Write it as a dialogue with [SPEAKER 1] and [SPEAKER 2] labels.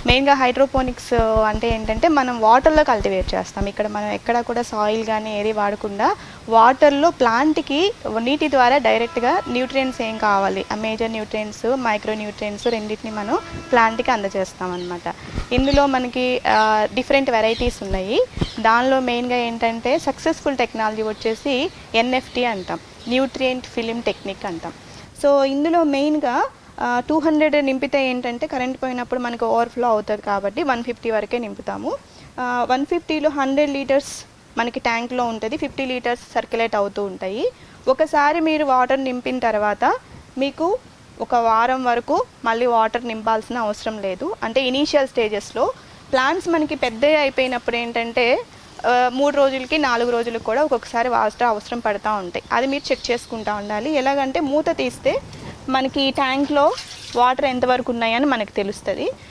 [SPEAKER 1] మెయిన్గా హైడ్రోపోనిక్స్ అంటే ఏంటంటే మనం వాటర్లో కల్టివేట్ చేస్తాం. ఇక్కడ మనం ఎక్కడ కూడా సాయిల్ కానీ ఏది వాడకుండా వాటర్లో ప్లాంట్కి నీటి ద్వారా డైరెక్ట్గా న్యూట్రియంట్స్ ఏం కావాలి, ఆ మేజర్ న్యూట్రియంట్స్, మైక్రో న్యూట్రియంట్స్ రెండింటిని మనం ప్లాంట్కి అందజేస్తాం అనమాట. ఇందులో మనకి డిఫరెంట్ వెరైటీస్ ఉన్నాయి. దానిలో మెయిన్గా ఏంటంటే సక్సెస్ఫుల్ టెక్నాలజీ వచ్చేసి ఎన్ఎఫ్టీ అంటాం, న్యూట్రియంట్ ఫిలిం టెక్నిక్ అంటాం. సో ఇందులో మెయిన్గా 200 నింపితే ఏంటంటే కరెంట్ పోయినప్పుడు మనకు ఓవర్ఫ్లో అవుతుంది కాబట్టి 150 వరకే నింపుతాము. 150లో 100 లీటర్స్ మనకి ట్యాంక్లో ఉంటుంది, 50 లీటర్స్ సర్క్యులేట్ అవుతూ ఉంటాయి. ఒకసారి మీరు వాటర్ నింపిన తర్వాత మీకు ఒక వారం వరకు మళ్ళీ వాటర్ నింపాల్సిన అవసరం లేదు. అంటే ఇనీషియల్ స్టేజెస్లో ప్లాంట్స్ మనకి పెద్దవి అయిపోయినప్పుడు ఏంటంటే 3 రోజులకి 4 రోజులకు కూడా ఒక్కొక్కసారి వాటర్ అవసరం పడుతూ ఉంటాయి. అది మీరు చెక్ చేసుకుంటూ ఉండాలి. ఎలాగంటే మూత తీస్తే మనకి ట్యాంక్లో వాటర్ ఎంతవరకు ఉన్నాయని మనకు తెలుస్తుంది.